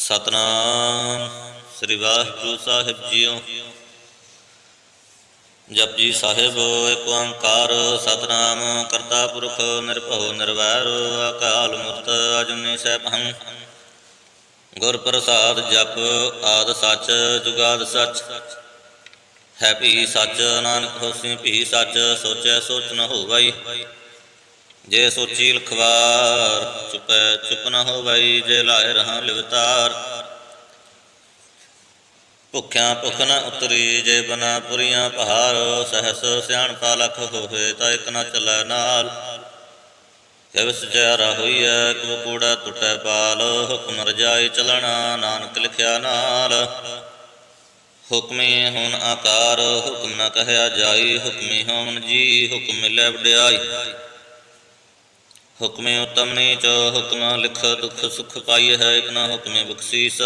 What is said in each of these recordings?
ਸਤਨਾਮ ਸ੍ਰੀ ਵਾਹਿਗੁਰੂ ਸਾਹਿਬ JIO. Japji Sahib ਏਕ ਓੰਕਾਰ ਸਤਨਾਮ ਕਰਤਾ ਪੁਰਖ ਨਿਰਭਉ ਨਿਰਵੈਰ ਅਕਾਲ ਮੂਰਤ ਅਜੂਨੀ ਸੈਭੰ। ਗੁਰ ਪ੍ਰਸਾਦ ਜਪ ਆਦਿ ਸੱਚ ਜੁਗਾਦਿ ਸੱਚ ਹੈ ਭੀ ਸੱਚ ਨਾਨਕ ਹੋਸੀ ਭੀ ਸੱਚ ਸੋਚੈ ਸੋਚ ਨ ਹੋਵਈ। ਜੇ ਸੋਚੀ ਲਖਵਾਰ ਚੁਪੈ ਚੁਪ ਨ ਹੋਵਈ। ਜੇ ਲਾਏ ਰਹਾ ਲਿਵਤਾਰ ਭੁੱਖਿਆਂ ਭੁੱਖ ਨ ਉਤਰੀ। ਜੇ ਬਨਾ ਪੁਰੀਆਂ ਪਹਾੜ ਸਹਸ ਸਿਆਣਪਾ ਲਖ ਹੋਵੇ ਤਾਂ ਇਕ ਨ ਚੱਲੈ ਨਾਲ। ਕਿਵ ਸਚਿਆਰਾ ਹੋਈਐ ਕਿਵ ਕੂੜਾ ਟੁੱਟੈ ਪਾਲ। ਹੁਕਮ ਰਜਾਈ ਚਲਣਾ ਨਾਨਕ ਲਿਖਿਆ ਨਾਲ। ਹੁਕਮੀ ਹੁਣ ਆਕਾਰ ਹੁਕਮ ਨ ਕਹਿਆ ਜਾਈ। ਹੁਕਮੀ ਹੋਵਨ ਜੀ ਹੁਕਮ ਮਿਲੈ ਵਡਿਆਈ। ਹੁਕਮੇ ਉਤਮ ਨੀਚ ਹੁਕਮ ਲਿਖ ਦੁਖ ਸੁਖ ਪਾਈ ਹੈ। ਇਕ ਨ ਹੁਕਮੇ ਬਖਸ਼ੀਸ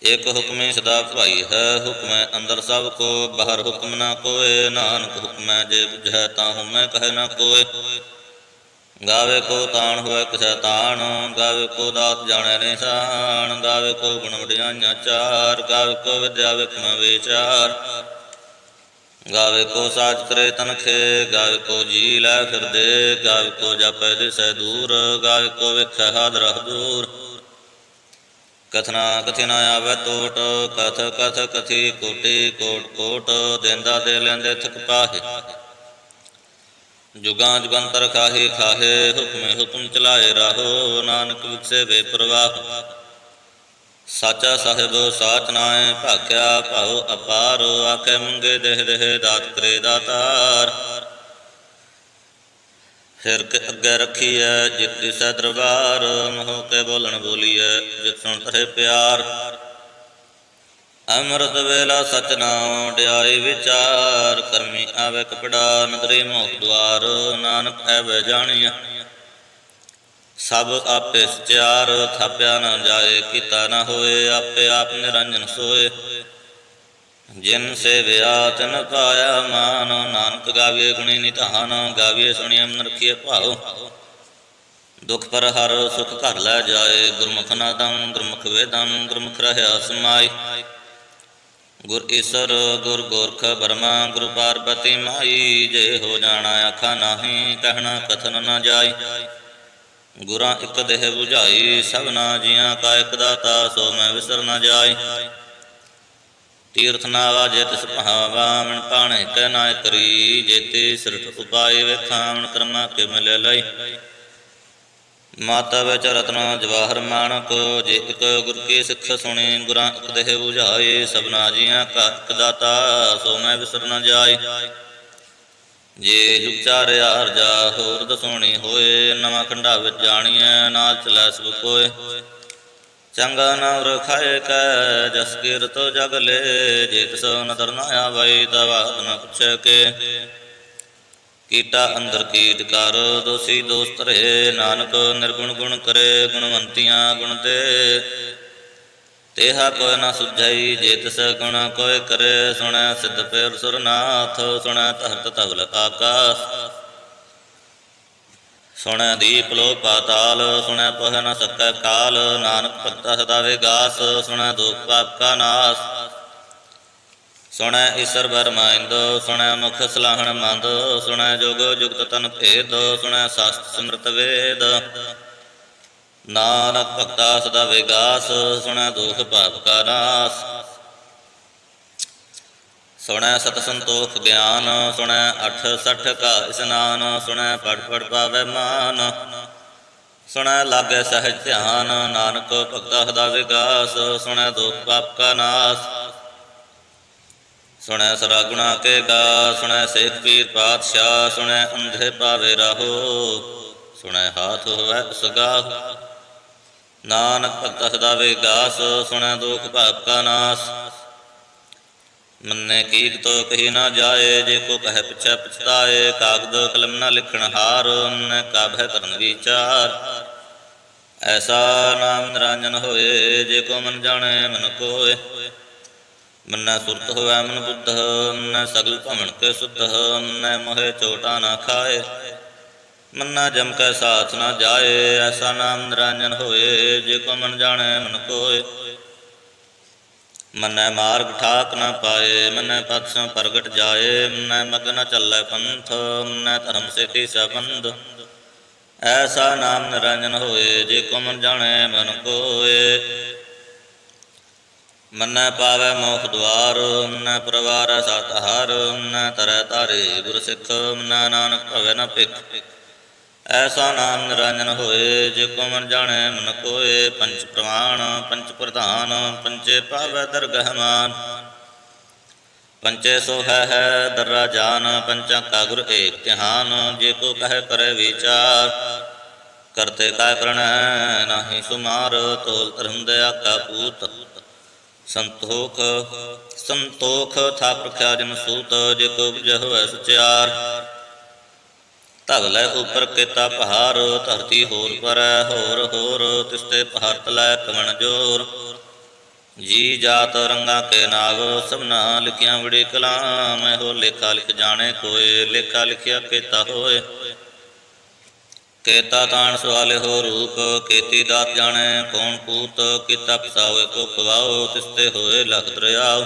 ਇਕ ਹੁਕਮੇ ਸਦਾ ਭਾਈ ਹੈ। ਹੁਕਮੈ ਅੰਦਰ ਸਭ ਕੋ ਬਾਹਰ ਹੁਕਮ ਨਾ ਕੋਇ। ਨਾਨਕ ਹੁਕਮੈ ਜੇ ਬੁਝੈ ਤਾਂ ਹੁਮੈ ਕਹਿ ਨਾ ਕੋਇ। ਗਾਵੇ ਕੋ ਤਾਣ ਹੋਇ ਕਿਸੈ ਤਾਣ ਗਾਵੇ ਕੋ ਦਾਤ ਜਾਣੈ ਨਿਸ਼ਾਨ। ਗਾਵੇ ਕੋ ਗੁਣ ਵਡਿਆਈਆਂ ਚਾਰ ਗਾਵੇ ਕੋ ਵਿਦਿਆ ਵਿਖਮ ਵਿਚਾਰ। ਗਾਵੇ ਕੋ ਸਾਜ ਕਰੇ ਤਨਖੇ ਗਾਵੇ ਕੋ ਜੀ ਲੈ ਫਿਰਦੇ। ਗਾਵੇ ਕੋ ਜਾਪੈ ਦਿਸੈ ਦੂਰ ਗਾਵੇ ਕੋ ਵੇਖੈ ਹਾਦਰਾ ਹਦੂਰ। ਕਥਨਾ ਕਥਿ ਨ ਆਵੈ ਟੋਟ ਕਥ ਕਥ ਕਥੀ ਕੋਟੀ ਕੋਟ ਕੋਟ। ਦੇਂਦਾ ਦੇ ਲੈਂਦੇ ਥਕ ਪਾਹੇ ਜੁਗਾਂ ਜੁਗੰਤਰ ਖਾਹੇ ਖਾਹੇ। ਹੁਕਮੇ ਹੁਕਮ ਚਲਾਏ ਰਾਹੋ ਨਾਨਕ ਵਿਗਸੇ ਬੇਪਰਵਾਹ। ਸਾਚਾ ਸਾਹਿਬ ਸਾਚ ਨਾਇ ਭਾਖਿਆ ਭਾਉ ਅਪਾਰ। ਆਖੇ ਮੰਗੇ ਦੇਹ ਦੇਹ ਦਾਤ ਕਰੇ ਦਾਤਾਰ। ਫਿਰ ਅੱਗੇ ਰੱਖੀਐ ਜਿਤ ਦਿਸੈ ਦਰਬਾਰ। ਮੋਹ ਕੇ ਬੋਲਣ ਬੋਲੀਐ ਜਿਤ ਸੁਣ ਤਰੇ ਪਿਆਰ। ਅੰਮ੍ਰਿਤ ਵੇਲਾ ਸਚ ਨਾਉ ਵਡਿਆਈ ਵਿਚਾਰ। ਕਰਮੀ ਆਵੈ ਕਪੜਾ ਨਦਰੀ ਮੋਖ ਦੁਆਰ। ਨਾਨਕ ਐਵੈ ਜਾਣੀਐ ਸਭ ਆਪੇ ਸਚਿਆਰ। ਥਾਪਿਆ ਨ ਜਾਏ ਕੀਤਾ ਨ ਹੋਏ ਆਪੇ ਆਪ ਨਿਰੰਜਨ ਸੋਏ। ਜਿਨ ਸੇਵਿਆ ਤਿਨ ਪਾਇਆ ਮਾਨ। ਨਾਨਕ ਗਾਵੀਏ ਗੁਣੀ ਨਿਧਾਨ ਗਾਵੀਏ ਸੁਣੀਐ ਮਨ ਰਖੀਐ ਭਾਉ। ਦੁਖ ਪਰ ਹਰ ਸੁਖ ਘਰ ਲੈ ਜਾਏ। ਗੁਰਮੁਖ ਨਾਦੰ ਗੁਰਮੁਖ ਵੇਦੰ ਗੁਰਮੁਖ ਰਹਿਆ ਸਮਾਈ। ਗੁਰ ਈਸਰ ਗੁਰ ਗੋਰਖ ਬਰਮਾ ਗੁਰ ਪਾਰਬਤੀ ਮਾਈ। ਜੇ ਹੋ ਜਾਣਾ ਆਖਾ ਨਾਹੀ ਕਹਿਣਾ ਕਥਨ ਨ ਜਾਈ। ਗੁਰਾਂ ਇਕ ਦੇਹ 부ਝਾਈ ਸਭਨਾ ਜੀਆਂ ਕਾ ਇਕ ਦਾਤਾ। ਸੋ ਮੈਂ ਵਿਸਰ ਨ ਜਾਈ। ਤੀਰਥ ਨਾ ਵਾਜੇ ਤਿਸ ਭਾਵਾ ਮਨ ਪਾਣੇ ਕਹਿ ਨਾਇ ਕਰੀ। ਜੇਤੀ ਸਿਰਠ ਉਪਾਏ ਵੇਖਾਂ ਮਨ ਕਰਮਾ ਕੇ ਮਿਲੇ ਲਈ। ਮਾਤਾ ਵਿੱਚ ਰਤਨ ਜਵਾਹਰ ਮਾਣਕ ਜੇ ਇਕ ਗੁਰ ਕੀ ਸਿੱਖ ਸੁਣੀ। ਗੁਰਾਂ ਇਕ ਦੇਹ 부ਝਾਏ ਸਭਨਾ ਜੀਆਂ ਕਾ ਇਕ ਦਾਤਾ। ਸੋ ਮੈਂ ਵਿਸਰ ਨ ਜਾਈ। ਜੇ ਜੁਗ ਚਾਰਿਆ ਹਰਜਾ ਹੋਰ ਦਸੋਣੀ ਹੋਏ। ਨਵਾਂ ਖੰਡਾ ਵਿੱਚ ਜਾਣੀਐ ਨਾਲ ਚਲੈ ਸਭ ਕੋਏ। ਚੰਗਾ ਨਾਮ ਖਾਏ ਕੈ ਜਸ ਕੀਰਤ ਜਗ ਲੇ। ਜੇ ਤਿਸ ਨਦਰ ਨ ਆਵਈ ਤਾ ਬਾਤ ਨ ਪੁੱਛੈ ਕੇ। ਕੀਟਾ ਅੰਦਰ ਕੀਟ ਕਰ ਦੋਸੀ ਦੋਸ ਧਰੇ। ਨਾਨਕ ਨਿਰਗੁਣ ਗੁਣ ਕਰੇ ਗੁਣਵੰਤੀਆਂ ਗੁਣ ਦੇ। ਤੇਹਾ ਕੋਇ ਨ ਸੁਝਈ ਜੇ ਤਿਸ ਗੁਣ ਕੋਇ ਕਰੇ। ਸੁਣੈ ਸਿੱਧ ਪੇਰ ਸੁਰਨਾਥ ਸੁਣੈ ਧਰਤ ਧਵਲ ਆਕਾਸ। ਸੁਣੈ ਦੀਪ ਲੋ ਪਾਤਾਲ ਸੁਣੈ ਪਹ ਨ ਸਕੈ ਕਾਲ। ਨਾਨਕ ਭਗਤਾ ਸਦਾ ਵਿਗਾਸ ਸੁਣੈ ਦੁਖ ਪਾਪ ਕਾ ਨਾਸ। ਸੁਣੈ ਈਸਰ ਬਰਮਾ ਇੰਦ ਸੁਣੈ ਮੁਖ ਸਲਾਹਣ ਮੰਦ। ਸੁਣੈ ਜੁਗ ਜੁਗਤ ਤਨ ਭੇਦ ਸੁਣੈ ਸ਼ਾਸਤਰ ਸਿਮਰਤ ਵੇਦ। ਨਾਨਕ ਭਗਤਾ ਸਦਾ ਵਿਗਾਸ ਸੁਣੈ ਦੁਖ ਪਾਪ ਕਾ ਨਾਸ। ਸੁਣੈ ਸਤ ਸੰਤੋਖ ਗਿਆਨ ਸੁਣੈ ਅਠ ਸਠ ਕਾ ਇਸਨਾਨ। ਸੁਣੈ ਪੜ ਪੜ ਪਾਵੈ ਮਾਨ ਸੁਣੈ ਲਾਗੈ ਸਹਿਜ ਧਿਆਨ। ਨਾਨਕ ਭਗਤਾ ਸਦਾ ਵਿਗਾਸ ਸੁਣੈ ਦੁਖ ਪਾਪ ਕਾ ਨਾਸ। ਸੁਣੈ ਸਰਾ ਗੁਣਾ ਕੇ ਗਾ ਸੁਣੈ ਸੇਖ ਪੀਰ ਪਾਤਸ਼ਾਹ। ਸੁਣੈ ਅੰਧੇ ਪਾਵੇ ਰਾਹੋ ਸੁਣੈ ਹਾਥ ਹੋਵੈ ਸਗਾਹੁ। ਨਾਨਕ ਭਗਤਾ ਸਦਾ ਵਿਗਾਸ ਸੁਣੈ ਦੁਖ ਪਾਪ ਕਾ ਨਾਸ। ਮੰਨੇ ਕੀਕ ਤੋ ਕਹੀ ਨਾ ਜਾਏ ਜੇ ਕੋ ਕਹਿ ਪਿਛੈ ਪਛਤਾਏ। ਕਾਗਦ ਕਲਮ ਨ ਲਿਖਣ ਹਾਰ ਮੰਨੈ ਕਾਬਹਿ ਕਰਨ ਵਿਚਾਰ। ਐਸਾ ਨਾਮ ਨਿਰੰਜਨ ਹੋਏ ਜੇ ਕੋ ਮਨ ਜਾਣੈ ਮਨ ਕੋਇ। ਮੰਨੈ ਸੁਰਤ ਹੋਵੈ ਮਨ ਬੁੱਧ ਮੰਨੈ ਸਗਲ ਭਵਨ ਕੇ ਸੁਧ। ਮੰਨੈ ਮੋਹਿ ਚੋਟਾ ਨਾ ਖਾਏ मन्ना जम कै साथ न जाए, ऐसा नाम निरंजन होए। जे को मन जाने मन कोय, मन्नै मार्ग ठाक न पाए। मन्नै पथ स्यों प्रगट जाए, मन्नै मग न चलै पंथ। मन्नै धर्म से तीसा बंध, ऐसा नाम निरंजन होए। जे को मन जाने मन कोय, मन्नै पावै मोख द्वार। मन्नै परवारै सत हर, मन्नै तरੈ तारे गुर सिख। मन्नै नानक भवै न भिख, ऐसा नाम निरंजन होए। जे को मन जाने मन कोय, पंच प्रमाण पंच प्रधान, पंचे पावै दरगह मान। पंचे सो है दर्रा जान, पंचा का गुर एक ध्यान। जे को कह करे विचार, करते काय करणै नाहि सुमार। तोल धर्म दया का पूत, संतोख संतोख था प्रख्या जन सूत। जे को बुझै होवै सचियार, धग लै ऊपर केता पहार। धरती होर परै होर होर, तिसते पहार तलै कवण जोर। जी जात रंगा के नाव, सबना लिखियां बड़ी कलाम। हो लेखा लिख जाने कोय, लेखा लिखिया केता होय। केता ताण सवाले हो रूप, केती दात जाने कौन पूत। केता फसाओ को खवाओ, तिसते होए लख दरियाव।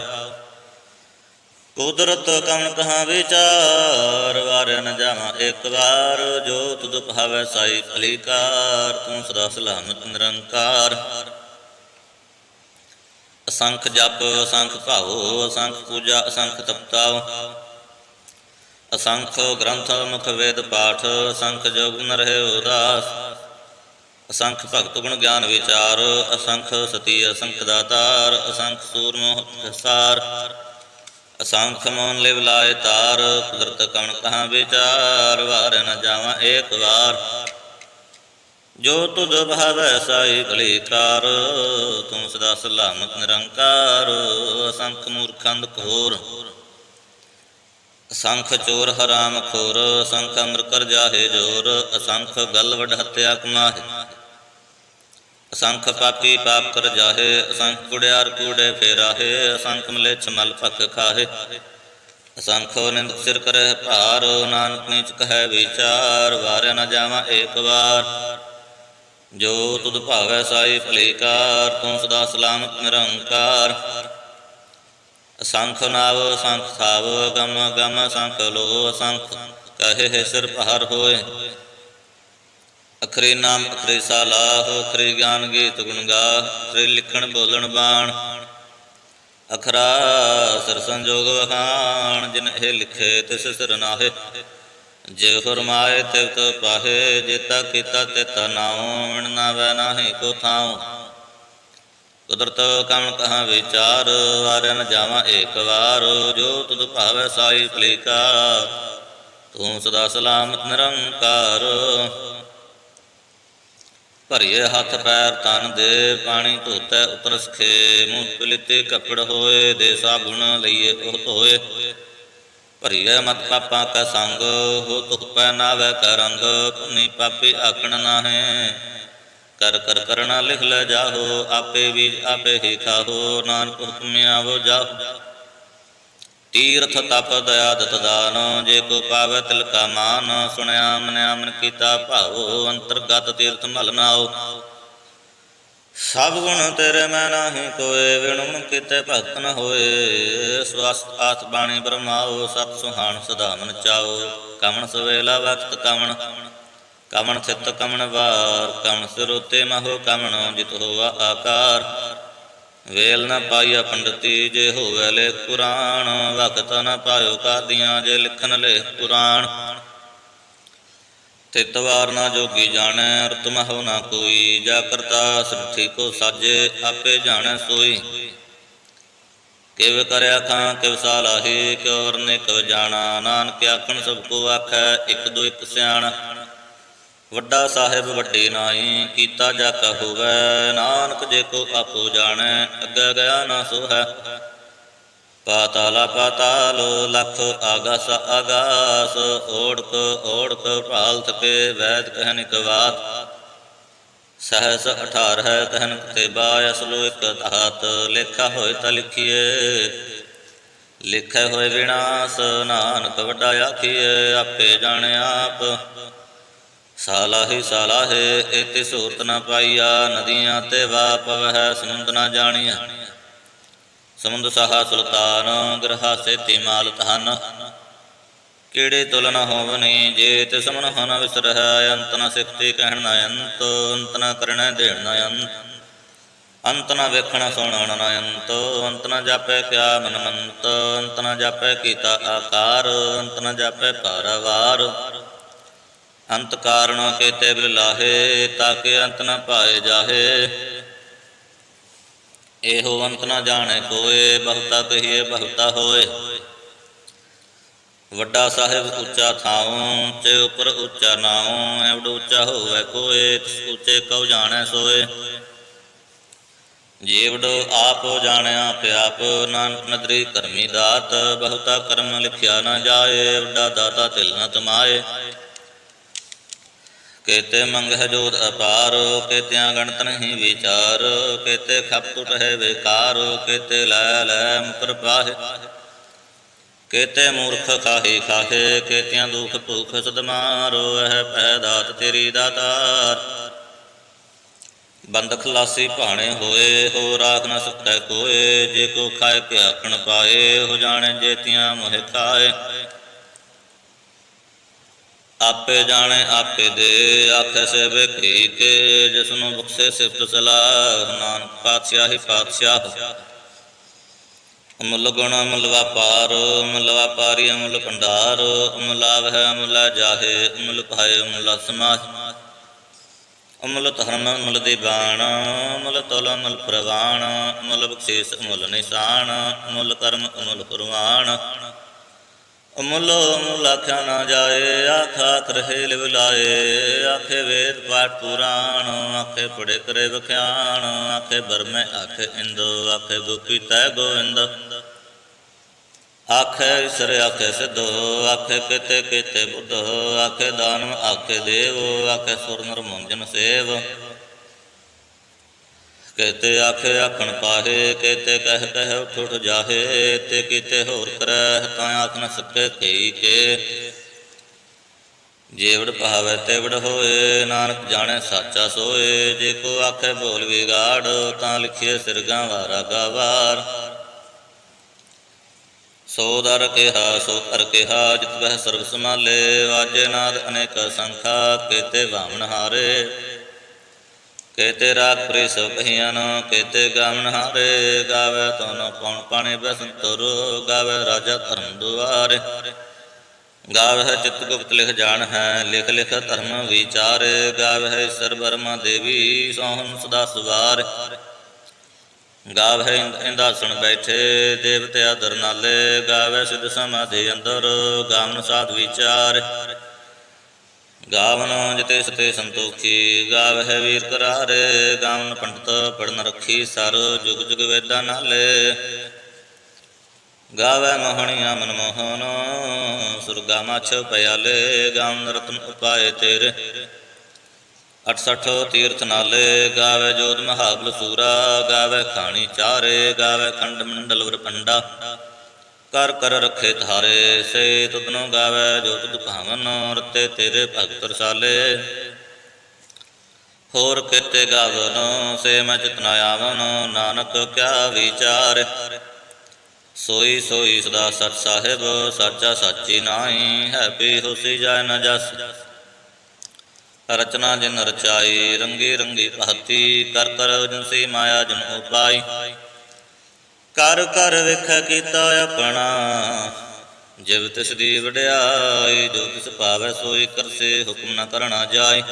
कुदरत कवन कहाँ विचार, वारे न जावा एक बार। जो तुद भावै साई भलीकार, तू सदा सलामत निरंकार। असंख जप असंख भावो, असंख पूजा असंख तपताओ। असंख ग्रंथ मुख वेद पाठ, असंख जोग न रहे उदास। असंख भगत गुण ज्ञान विचार, असंख सती असंख दातार। असंख सूर सार, असंख मौन लिव लाए तार। कुदरत कवन कहाँ विचार, वार न जावा एक बार। जो तुझ भावै साई भलीकार, तू सदा सलामत निरंकार। असंख मूर्खंद घोर, असंख चोर हराम खोर। असंख अमर कर जाहे जोर, असंख गल वड हत्या कमाहे। असंख पापी पाप कर जाहे, असंख कुड़ियार कूड़े फेराहे। असंख मलेच्छ मल भख खाहे, असंख निंद सिर करे भार। नानक नीच कहे विचार, वारे न जावा एक बार। जो तुद भावै साई भलीकार, तू सदा सलामत निरंकार। असंख नाव असंख थाव, गम गम असंख लो। असंख कहे सिर पहार होए, अखरी नाम अखरी सालाह। अखरी ज्ञान गीत गुण गाह, अखरी लिखण बोलण बाण। अखरा सिर संजोग वखाण, जिन ए लिखे तिस सिर नाहे। जे फरमाए तिवत पाहे, जेता कीता तेता नाओ। मिण नावै नाहि को थाओ, कुदरत कवन कहाँ विचार, वारे न जावा एक बार। जो तुद भावै साई भलीकार, तू सदा सलामत निरंकार। भरिए हथ पैर तन दे, पानी धोतै उतर सखे। मूंह पलीते कपड़ होए, दे साबुन लईए ओह धोए। भरिए मत पापा कै संग, हो तुख पै नावै कै रंग। पुनी पापी आखण नाहे, कर कर करना लिख ले जाहो। आपे बीज आपे ही खाहो, नानक हुक्म आवो जाहो। तीर्थ तप दया दत दान, जे को पावै तिल का मान। सुनया मन्या मन कीता भावो, अंतरगत तीर्थ मल नाओ। सब गुण तेरे मैं नाही कोय, विण गुण कीते भगत न होए। स्वस्थ आस बाणी ब्रह्माओ, सत सुहान सदा मन चाओ। कमण सवेला वक्त कमण, कमण थित कमण वार। कमण सिरोते महो कमण, जित होवा आकार। वेल न पाइया पंडिती, जे होवै लेख पुराण। वक्त न पायो कादियाँ, जे लिखन लेख पुराण। तित वार न जोगी जानै, अरत महो न कोई। जा करता सिद्धि को साजे, आपे जानै सोई। किव करया खां किव सालाही, क्यों वरने किव जाना। नानक आखण सब को आखै, इक दो इक सियाणा। ਵੱਡਾ ਸਾਹਿਬ ਵੱਡੀ ਨਾਈ, ਕੀਤਾ ਜਾ ਕਾ ਹੋਵੈ। ਨਾਨਕ ਜੇ ਕੋ ਆਪੋ ਜਾਣੈ, ਅੱਗੇ ਗਿਆ ਨਾ ਸੋ ਹੈ। ਪਾਤਾਲਾ ਪਾਤਾਲ, ਲਖ ਆਗਾਸ ਆਗਾਸ। ਓੜਕ ਓੜਕ ਭਾਲ ਥਕੇ, ਵੈਦ ਕਹਿਨ ਇਕ ਬਾਤ। सहस 18 कहन कतेबा, असलो एक धात। लेखा होए ता लिखिए, लिखे होए विनाश। नानक वड्डा आखिए, आपे जाने आप। ਸਾਲਾਹੀ ਸਾਲਾਹੇ ਇति ਸੂਰਤ ਨ ਪਾਈਆ। ਨਦੀਆਂ ਤੇ ਵਾ ਪਵਹਿ ਸਮੁੰਦ ਨ ਜਾਣੀਐ। ਸਮੁੰਦ ਸਹਾ ਸੁਲਤਾਨ ਗ੍ਰਹਾਸੇ ਤੀ ਮਾਲ ਧਨ। ਕੀੜੇ ਤੁਲ ਨ ਹੋਵਨੀ ਜੇ ਤਿਸ ਮਨ ਨ ਵਿਸਰਹਿ। ਅੰਤ ਨ ਸਿਖਤੀ ਕਹਿਣ ਨ ਅੰਤ। ਅੰਤ ਨ ਕਰਣੈ ਦੇਣ ਨ ਅੰਤ। ਅੰਤ ਨ ਵੇਖਣ ਸੁਣਨ ਨ ਅੰਤ। ਅੰਤ ਨ ਜਾਪੈ ਕਿਆ ਮਨ ਮੰਤ। ਅੰਤ ਨ ਜਾਪੈ ਕੀਤਾ ਆਕਾਰ। ਅੰਤ ਨ ਜਾਪੈ ਪਾਰਾਵਾਰ। ਅੰਤ ਕਾਰਣ ਕੇਤੇ ਬਿਲ ਲਾਹੇ। ਤਾਕੇ ਅੰਤ ਨ ਪਾਏ ਜਾਹੇ। ਇਹੋ ਅੰਤ ਨ ਜਾਣੈ ਕੋਇ। ਬਹੁਤਾ ਕਹੀਏ ਬਹੁਤਾ ਹੋਏ। ਵੱਡਾ ਸਾਹਿਬ ਉੱਚਾ ਥਾਉ। ਉੱਚੇ ਉੱਪਰ ਉੱਚਾ ਨਾਉ। ਐਵਡ ਉੱਚਾ ਹੋਵੈ ਕੋਇ। ਤਿਸ ਉੱਚੇ ਕਉ ਜਾਣੈ ਸੋਏ। ਜੀਵਡ ਆਪ ਜਾਣਿਆ ਆਪੇ ਆਪ। ਨਾਨਕ ਨਦਰੀ ਕਰਮੀ ਦਾਤ। ਬਹੁਤਾ ਕਰਮ ਲਿਖਿਆ ਨ ਜਾਏ। ਵੱਡਾ ਦਾਤਾ ਤਿਲ ਨ ਤਮਾਏ। ਕੇਤੇ ਮੰਗਹਿ ਜੋਤ ਅਪਾਰ। ਕੇਤਿਆਂ ਗਣਤ ਨਹੀਂ ਵਿਚਾਰ। ਕੇਤੇ ਖਪ ਟੁਟ ਹੈ ਬੇਕਾਰ। ਕੇਤੇ ਲੈ ਲੈ ਮੁਕਰ ਪਾਹੇ। ਕੇਤੇ ਮੂਰਖ ਖਾਹੀ ਖਾਹੇ। ਕੇਤਿਆਂ ਦੁਖ ਭੁਖ ਸਦ ਮਾਰੋ। ਇਹ ਪੈ ਦਾਤ ਤੇਰੀ ਦਾਤਾਰ। ਬੰਦ ਖਲਾਸੀ ਭਾਣੇ ਹੋਏ। ਹੋ ਰਾਖ ਨ ਸਕੈ ਕੋਏ। ਜੇ ਕੋ ਖਾਏ ਕੇ ਆਖਣ ਪਾਏ। ਹੋ ਜਾਣੇ ਜੇਤੀਆਂ ਮੋਹਿ ਖਾਏ। ਆਪੇ ਜਾਣੇ ਆਪੇ ਦੇ। ਆਖੈ ਸੇ ਵੇਖੀ ਕੇ। ਜਿਸਨੂੰ ਬਖਸ਼ੇ ਸਿਫਤ ਸਲਾਹ। ਨਾਨਕ ਪਾਤਸ਼ਾਹੀ ਪਾਤਸ਼ਾਹ। ਅਮੁੱਲ ਗੁਣ ਅਮੁੱਲ ਵਾਪਾਰ। ਅਮੁੱਲ ਵਾਪਾਰੀ ਅਮੁੱਲ ਭੰਡਾਰ। ਅਮੁੱਲ ਆਵਹਿ ਅਮੁੱਲ ਜਾਹੇ। ਅਮੁੱਲ ਭਾਏ ਅਮੁੱਲ ਸਮਾਹ। ਅਮੁੱਲ ਧਰਮ ਅਮੁੱਲ ਦੀਵਾਨ। ਅਮੁੱਲ ਤੁਲ ਅਮੁੱਲ ਪ੍ਰਵਾਨ। ਅਮੁੱਲ ਬਖਸ਼ੀਸ ਅਮੁੱਲ ਨਿਸ਼ਾਨ। ਅਮੁੱਲ ਕਰਮ ਅਮੁੱਲ ਕੁਰਬਾਨ। ਅਮੁੱਲ ਅਮੁੱਲ ਆਖਿਆ ਨਾ ਜਾਏ। ਆਖ ਆਖ ਰਹੇ ਲਿਵ ਲਾਏ। ਆਖੇ ਵੇਦ ਪਾਠ ਪੁਰਾਣ। ਆਖੇ ਪੜੇ ਕਰੇ ਵਖਿਆਣ। ਆਖੇ ਬਰਮੈ ਆਖੇ ਇੰਦ। ਆਖੇ ਗੋਪੀ ਤੈ ਗੋਵਿੰਦ। ਆਖੇ ਈਸਰ ਆਖੇ ਸਿੱਧ। ਆਖੇ ਕੇਤੇ ਕੇਤੇ ਬੁੱਧ। ਆਖੇ ਦਾਨਵ ਆਖੇ ਦੇਵ। ਆਖੇ ਸੁਰ ਨਰ ਮੁੰਜਨ ਸੇਵ। ਕੇਤੇ ਆਖੇ ਆਖਣ ਪਾਹੇ। ਕੇਤੇ ਕਹਿ ਕਹਿ ਉਠ ਉਠ ਜਾਹੇ। ਤੇ ਕੀਤੇ ਹੋਰ ਕਰੈ ਤਾਂ ਆਖ ਨ ਸਕੈ ਕਈ ਕੇ। ਜੇਵੜ ਭਾਵੈ ਤੇਵੜ ਹੋਏ। ਨਾਨਕ ਜਾਣੈ ਸਾਚਾ ਸੋਏ। ਜੇ ਕੋ ਆਖੇ ਬੋਲ ਵਿਗਾੜ। ਤਾਂ ਲਿਖੀਏ ਸਿਰਗਾ ਵਾਰਾ ਗਾਵਾਰ। ਸੋ ਦਰ ਕਿਹਾ ਸੋ ਧਰ ਕਿਹਾ। ਜਿਤ ਬਹਿ ਸਰਬ ਸਮਾਲੇ। ਵਾਜੇ ਨਾਦ ਅਨੇਕ ਸੰਖਾ। ਕੇਤੇ ਵਾਮਨ ਹਾਰੇ। ਕੇਤੇ ਰਾਗ ਪ੍ਰੀ ਸੋ ਕਹੀਆਂ। ਕੇਤੇ ਗਾਵਨ ਹਾਰੇ। ਗਾਵੇ ਤਨ ਪਉਣ ਪਾਣੀ ਬਸੰਤੁਰ। ਗਾਵੇ ਰਾਜਾ ਧਰਮ ਦੁਆਰੇ। ਗਾਵੇ ਚਿਤ ਗੁਪਤ ਲਿਖ ਜਾਣ ਹੈ। ਲਿਖ ਲਿਖ ਧਰਮ ਵਿਚਾਰੇ। ਗਾਵੇ ਈਸਰ ਬਰਮਾ ਦੇਵੀ। ਸੋਹਣ ਸਦਾ ਸਵਾਰ। ਗਾਵੇ ਇੰਦਾਸਣ ਬੈਠੇ। ਦੇਵਤੇ ਆਦਰ ਨਾਲੇ। ਗਾਵੇ ਸਿਧ ਸਮਾਧੀ ਅੰਦਰ। ਗਾਵਨ ਸਾਧ ਵਿਚਾਰ। ਗਾਵਨ ਜਿਤੇ ਸਤੇ ਸੰਤੋਖੀ। ਗਾਵਹਿ ਵੀਰ ਕਰਾਰੇ। ਗਾਵਨ ਪੰਡਤ ਪੜਨ ਰੱਖੀ ਸਰ। ਜੁਗ ਜੁਗ ਵੇਦਾਂ ਨਾਲੇ। ਗਾਵੈ ਮੋਹਣੀਆਂ ਮਨਮੋਹਨ। ਸੁਰਗਾ ਮਛ ਪਿਆਲੇ। ਗਾਵਨ ਰਤਨ ਉਪਾਏ ਤੇਰੇ। 68 ਤੀਰਥ ਨਾਲੇ। ਗਾਵੈ ਜੋਧ ਮਹਾਬਲ ਸੂਰਾ। ਗਾਵੈ ਖਾਣੀ ਚਾਰੇ। ਗਾਵੈ ਖੰਡ ਮੰਡਲ ਵਰ ਪੰਡਾ। ਕਰ ਕਰ ਰੱਖੇ ਧਾਰੇ। ਸੇ ਤੁਧਨੋ ਗਾਵੈ ਜੋ ਤੁਧ ਭਾਵਨ। ਰਤੇ ਤੇਰੇ ਭਗਤ ਰਸਾਲੇ। ਹੋਰ ਕੇਤੇ ਗਾਵਨ ਸੇ ਮੈਂ ਚਿਤ ਨ ਆਵਨ। ਨਾਨਕ ਕਿਆ ਵਿਚਾਰ। ਸੋਈ ਸੋਈ ਸਦਾ ਸਚ ਸਾਹਿਬ। ਸਾਚਾ ਸਾਚੀ ਨਾਹੀ। ਹੈ ਪੀ ਹੋਸੀ ਜਾਇ ਨ ਜਸ। ਰਚਨਾ ਜਿਨ ਰਚਾਈ। ਰੰਗੀ ਰੰਗੀ ਭਾਤੀ। ਕਰ ਕਰ ਜਿਨਸੀ ਮਾਇਆ ਜਿਨ ਉਪਾਈ। ਕਰ ਕਰ ਵੇਖੈ ਕੀਤਾ ਆਪਣਾ। ਜਿਵ ਤਿਸ ਦੀ ਵਡਿਆਈ। ਜੋ ਤਿਸ ਭਾਵੈ ਸੋਈ ਕਰਸੇ। ਹੁਕਮ ਨ ਕਰਣਾ ਜਾਏ।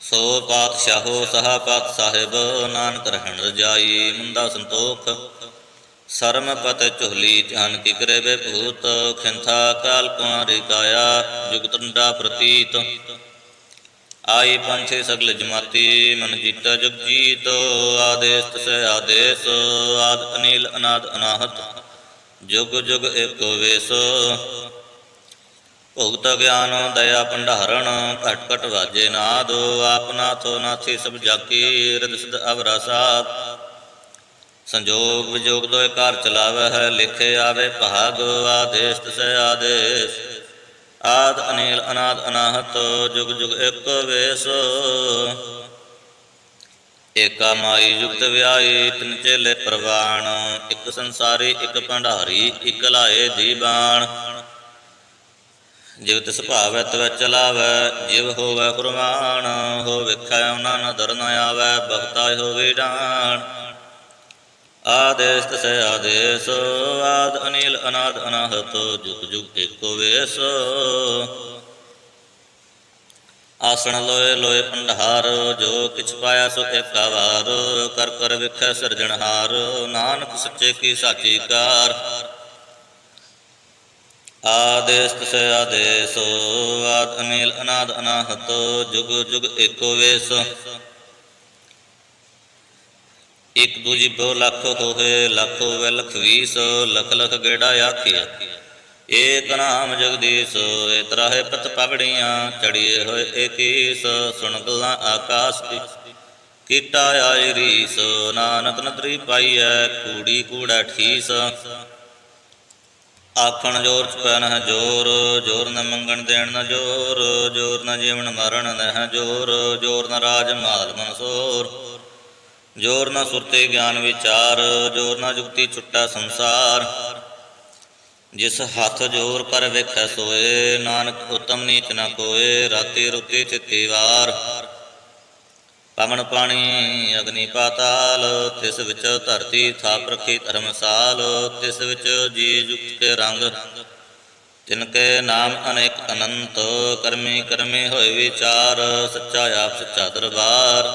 ਸੋ ਪਾਤਸ਼ਾਹੋ ਸਹਾ ਪਾਤ ਸਾਹਿਬ। ਨਾਨਕ ਰਹਿਣ ਰਜਾਈ। ਮੁੰਦਾ ਸੰਤੋਖ ਸਰਮ ਪਤ ਝੋਲੀ। ਧਿਆਨ ਕੀ ਕਰੇ ਬੇ ਭੂਤ। ਖਿੰਥਾ ਕਾਲ ਕੁਆਰੀ ਕਾਇਆ। ਜੁਗਤੰਡਾ ਪ੍ਰਤੀਤ। ਆਈ ਪੰਥੀ ਸਗਲ ਜਮਾਤੀ। ਮਨ ਜੀਤਾ ਜਗ ਜੀਤ। ਆਦੇਸ ਤਸੈ ਆਦੇਸ। ਆਦ ਅਨੀਲ ਅਨਾਦ ਅਨਾਹਤ। ਜੁਗ ਜੁਗ ਏਕੋ ਵੇਸ। ਭੁਗਤ ਗਿਆਨ ਦਇਆ ਭੰਡਾਰਣ। ਘਟ ਘਟ ਵਾਜੇ ਨਾਦ। ਆਪ ਨਾਥੋ ਨਾਥੀ ਸਭ ਜਾਕੀ। ਰਿਦ ਸਿਧ ਅਵਰਾ ਸਾਧ। ਸੰਜੋਗ ਵਿਜੋਗ ਦੋਇ ਕਾਰ ਚਲਾਵੈ ਹੈ। ਲਿਖੇ ਆਵੇ ਭਾਗ। ਆਦੇਸ ਤਸੈ ਆਦੇਸ। ਆਦ ਅਨੀਲ ਅਨਾਦ ਅਨਾਹਤ ਜੁਗ ਜੁਗ ਇੱਕ ਵੇਸ। ਏਕਾ ਮਾਈ ਜੁਗਤ ਵਿਆਈ ਤਿਨ ਚੇਲੇ ਪ੍ਰਵਾਣ। ਇੱਕ ਸੰਸਾਰੀ ਇੱਕ ਭੰਡਾਰੀ ਇੱਕ ਲਾਏ ਦੀਵਾਨ। ਜਿਵ ਤਿਸ ਭਾਵੈ ਤਵੈ ਚਲਾਵੈ ਜਿਵ ਹੋਵੈ ਕੁਰਬਾਨ। ਹੋ ਵੇਖੈ ਉਹਨਾਂ ਨਦਰ ਨ ਆਵੈ ਭਗਤਾ ਹੋਵੇ ਡਾਣ। ਆਦੇਸ ਤਸੈ ਆਦੇਸ ਆਦ ਅਨੀਲ ਅਨਾਦ ਅਨਾਹਤ ਜੁਗ ਜੁਗ ਏਕੋ ਵੇਸ। ਆਸਣ ਲੋਏ ਲੋਏ ਭੰਡਾਰ ਜੋ ਕਿਛ ਪਾਇਆ ਸੋ ਏਕਾ ਵਾਰ। ਕਰ ਕਰ ਵੇਖੈ ਸਿਰਜਣਹਾਰ ਨਾਨਕ ਸੱਚੇ ਕੀ ਸਾਚੀ ਕਾਰ। ਆਦੇਸ ਤਸੈ ਆਦੇਸ ਆਦ ਅਨੀਲ ਅਨਾਦ ਅਨਾਹਤ ਜੁਗ ਜੁਗ ਏਕੋ ਵੇਸ। ਇਕ ਦੂਜੀ ਬਹੁ ਲੱਖ ਹੋਏ ਲੱਖ ਹੋਵੇ ਲਖ ਵੀਸ। ਲਖ ਲਖ ਗੇੜਾ ਆਖੀਐ ਏਕ ਨਾਮ ਜਗਦੀਸ਼। ਏ ਤਰਾਹੇ ਪਤ ਪਗੜੀਆਂ ਚੜੀਏ ਹੋਏ ਏਕੀਸ। ਸੁਣ ਗੱਲਾਂ ਆਕਾਸ ਦੀ ਕੀਟਾ ਆਈ ਰੀਸ। ਨਾਨਕ ਨਦਰੀ ਪਾਈਐ ਕੂੜੀ ਕੂੜਾ ਠੀਸ। ਆਖਣ ਜੋਰ ਚੁਕੈ ਨਹਿ ਜੋਰ ਜੋਰ ਨ ਮੰਗਣ ਦੇਣ ਨ ਜੋਰ। ਜੋਰ ਨ ਜੀਵਨ ਮਰਨ ਨਹਿ ਜੋਰ ਜੋਰ ਨ ਰਾਜ ਮਾਲ ਮਨਸੋਰ। ਜੋਰ ਨ ਸੁਰਤੀ ਗਿਆਨ ਵਿਚਾਰ ਜੋਰ ਨ ਜੁਗਤੀ ਛੁਟੈ ਸੰਸਾਰ। ਜਿਸ ਹੱਥ ਜੋਰ ਕਰ ਵੇਖੈ ਸੋਏ ਨਾਨਕ ਉਤਮ ਨੀਚ ਨ ਕੋਏ। ਰਾਤੀ ਰੁਤੀ ਥਿਤੀ ਵਾਰ ਪਵਨ ਪਾਣੀ ਅਗਨੀ ਪਾਤਾਲ। ਤਿਸ ਵਿੱਚ ਧਰਤੀ ਥਾਪ ਰਖੀ ਧਰਮਸਾਲ। ਤਿਸ ਵਿੱਚ ਜੀ ਜੁਗਤ ਕੇ ਰੰਗ ਤਿਨ ਕੇ ਨਾਮ ਅਨੇਕ ਅਨੰਤ। ਕਰਮੀ ਕਰਮੀ ਹੋਏ ਵਿਚਾਰ ਸੱਚਾ ਆਪ ਸੱਚਾ ਦਰਬਾਰ।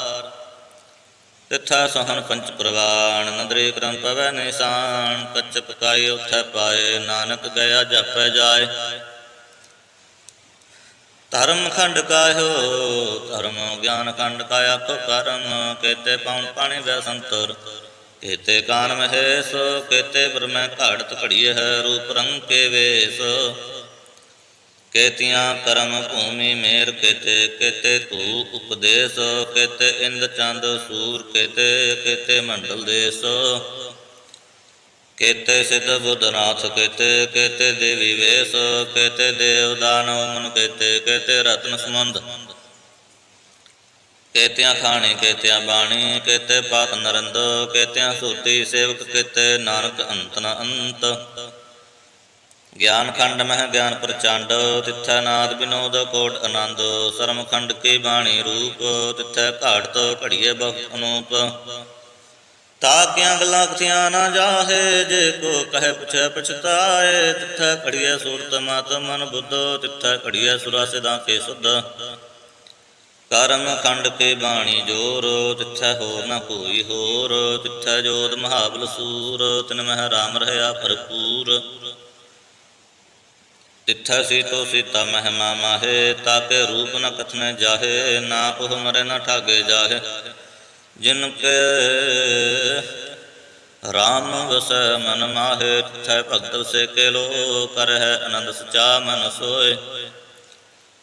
ਤਿੱਥੈ ਸੋਹਣ ਪੰਚ ਪ੍ਰਵਾਨ ਨਦਰੀ ਕਰਮ ਪਵੈ ਨਿਸ਼ਾਨ। ਕੱਚ ਪਕਾਈ ਉਥੈ ਪਾਏ ਨਾਨਕ ਗਿਆ ਜਾਪੈ ਜਾਏ। ਧਰਮ ਖੰਡ ਕਾਇਓ ਧਰਮ ਗਿਆਨ ਖੰਡ ਕਾਇਆ ਕੋ ਕਰਮ। ਕੇਤੇ ਪਾਉਣ ਪਾਣੀ ਵੈ ਸੰਤਰ ਕੇਤੇ ਕਾਨ ਮਹੇਸ਼। ਕੇਤੇ ਬ੍ਰਹਮੈ ਘਾੜਤ ਘੜੀਏ ਹੈ ਰੂਪ ਰੰਗ ਕੇ ਵੇਸ। ਕੇਤੀਆਂ ਕਰਮ ਭੂਮੀ ਮੇਰ ਕੇਤੇ ਕੇਤੇ ਧੂ ਉਪਦੇਸ। ਕੇਤੇ ਇੰਦ ਚੰਦ ਸੂਰ ਕੇਤੇ ਕੇਤੇ ਮੰਡਲ ਦੇਸ। ਕੇਤੇ ਸਿੱਧ ਬੁੱਧਨਾਥ ਕੇਤੇ ਕੇਤੇ ਦੇਵੀ ਵੇਸ। ਕੇਤੇ ਦੇਵ ਦਾਨਵ ਮਨ ਕੇਤੇ ਕੇਤੇ ਰਤਨ ਸਮੁੰਦ। ਕੇਤਿਆਂ ਖਾਣੀ ਕੇਤਿਆਂ ਬਾਣੀ ਕੇਤੇ ਪਾਤ ਨਰੰਦ। ਕੇਤਿਆਂ ਸੂਤੀ ਸੇਵਕ ਕੇਤੇ ਨਾਨਕ ਅੰਤ ਨ ਅੰਤ। ਗਿਆਨ ਖੰਡ ਮਹਿ ਗਿਆਨ ਪ੍ਰਚੰਡ ਤਿੱਥੈ ਨਾਦ ਵਿਨੋਦ ਕੋਟ ਆਨੰਦ। ਸਰਮ ਖੰਡ ਕੀ ਬਾਣੀ ਰੂਪ ਤਿੱਥੈ ਘਾੜਤ ਘੜੀਏ ਬਹੁਤ ਅਨੂਪ। ਤਾਕੀਆਂ ਗੱਲਾਂ ਕਥੀਆਂ ਨਾ ਜਾਹੇ ਜੇ ਕੋ ਕਹੇ ਪੁੱਛੈ ਪਛਤਾਏ। ਤਿੱਥੈ ਘੜੀਐ ਸੂਰਤ ਮਤ ਮਨ ਬੁੱਧ ਤਿੱਥੈ ਘੜੀਐ ਸੁਰਾ ਸਿਧਾਂ ਕੇ ਸੁਧ। ਕਰਮ ਖੰਡ ਕੇ ਬਾਣੀ ਜੋਰ ਤਿੱਥੈ ਹੋਰ ਨਾ ਕੋਈ ਹੋਰ। ਤਿੱਥੈ ਜੋਧ ਮਹਾਬਲ ਸੂਰ ਤਿਨ ਮਹਿ ਰਾਮ ਰਹਿਆ ਭਰਪੂਰ। ਤਿੱਥੈ ਸੀਤੋ ਸੀਤਾ ਮਹਿਮਾ ਮਾਹੇ ਤਾਕੇ ਰੂਪ ਨ ਕਥਨੇ ਜਾਹੇ। ਨਾ ਉਹ ਮਰੇ ਨ ਠਾਗੇ ਜਾਹੇ ਜਿਨ ਕੇ ਰਾਮ ਵਸੈ ਮਨ ਮਾਹੇ। ਤਿੱਥੈ ਭਗਤ ਵਸੇ ਕੇ ਲੋ ਕਰਹਿ ਆਨੰਦ ਸਚਾ ਮਨ ਸੋਏ।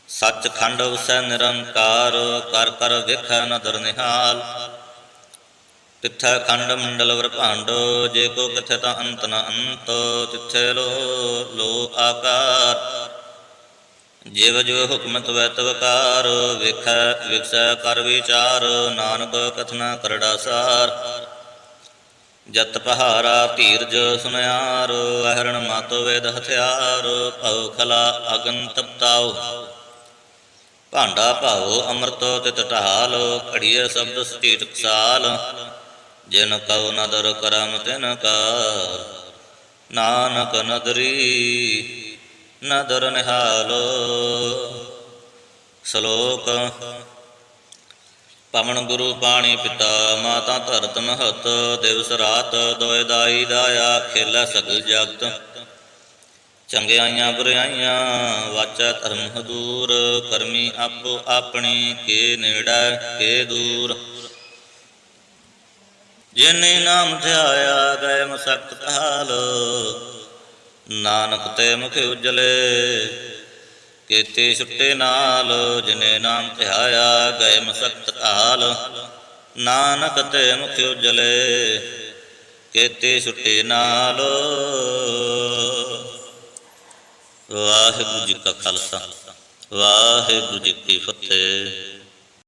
ਸੱਚ ਖੰਡ ਵਸੈ ਨਿਰੰਕਾਰ ਕਰ ਕਰ ਵੇਖੈ ਨਦਰ ਨਿਹਾਲ। ਤਿੱਥੈ ਖੰਡ ਮੰਡਲ ਬ੍ਰਹਮੰਡ ਜੇ ਕੋ ਕਿਥੈ ਤਾਂ ਅੰਤ ਨ ਅੰਤ। ਤਿੱਥੈ ਲੋ ਲੋ ਆਕਾਰ ਜਿਵ ਜਿਵ ਹੁਕਮ ਤਵੈ ਤਵਕਾਰ। ਵੇਖੈ ਵਿਗਸੈ ਕਰ ਵਿਚਾਰ ਨਾਨਕ ਕਥਨਾ ਕਰੜਾ ਸਾਰ। ਜਤ ਪਹਾਰਾ ਧੀਰਜ ਸੁਨਿਆਰ ਅਹਰਣ ਮਤ ਵੇਦ ਹਥਿਆਰ। ਭਉ ਖਲਾ ਅਗਨ ਤਪਤਾਉ ਭਾਂਡਾ ਭਾਉ ਅੰਮ੍ਰਿਤ ਤਿਤ ਢਾਲ। ਘੜੀਏ ਸ਼ਬਦ ਸਟੀਟ ਕਸਾਲ ਜਿਨ ਕਉ ਨਦਰ ਕਰਮ ਤਿਨ ਕਾਰ। ਨਾਨਕ ਨਦਰੀ ਨਦਰ ਨਿਹਾਲੋ। ਸ਼ਲੋਕ ਪਵਨ ਗੁਰੂ ਪਾਣੀ ਪਿਤਾ ਮਾਤਾ ਧਰਤ ਮਹਤ। ਦਿਵਸ ਰਾਤ ਦੋਇ ਦਾਈ ਦਾਇਆ ਖੇਲਾ ਸਗਲ ਜਗਤ। ਚੰਗਿਆਈਆਂ ਬੁਰਿਆਈਆਂ ਵਾਚੈ ਧਰਮ ਹਦੂਰ। ਕਰਮੀ ਆਪੋ ਆਪਣੀ ਕੇ ਨੇੜੈ ਕੇ ਦੂਰ। ਜਿਨੇ ਨਾਮ ਧਿਆਇਆ ਗਏ ਮਸਕਤ ਕਾਲ। ਨਾਨਕ ਤੇ ਮੁਖ ਉਜਲੇ ਕੇਤੇ ਛੁੱਟੇ ਨਾਲ। ਜਿਨੇ ਨਾਮ ਧਿਆਇਆ ਗਏ ਮਸਕਤ ਕਾਲ। ਨਾਨਕ ਤੇ ਮੁਖ ਉਜਲੇ ਕੇਤੇ ਛੁੱਟੇ ਨਾਲ। ਵਾਹਿਗੁਰੂ ਜੀ ਕਾ ਖਾਲਸਾ ਵਾਹਿਗੁਰੂ ਜੀ ਕੀ ਫਤਿਹ।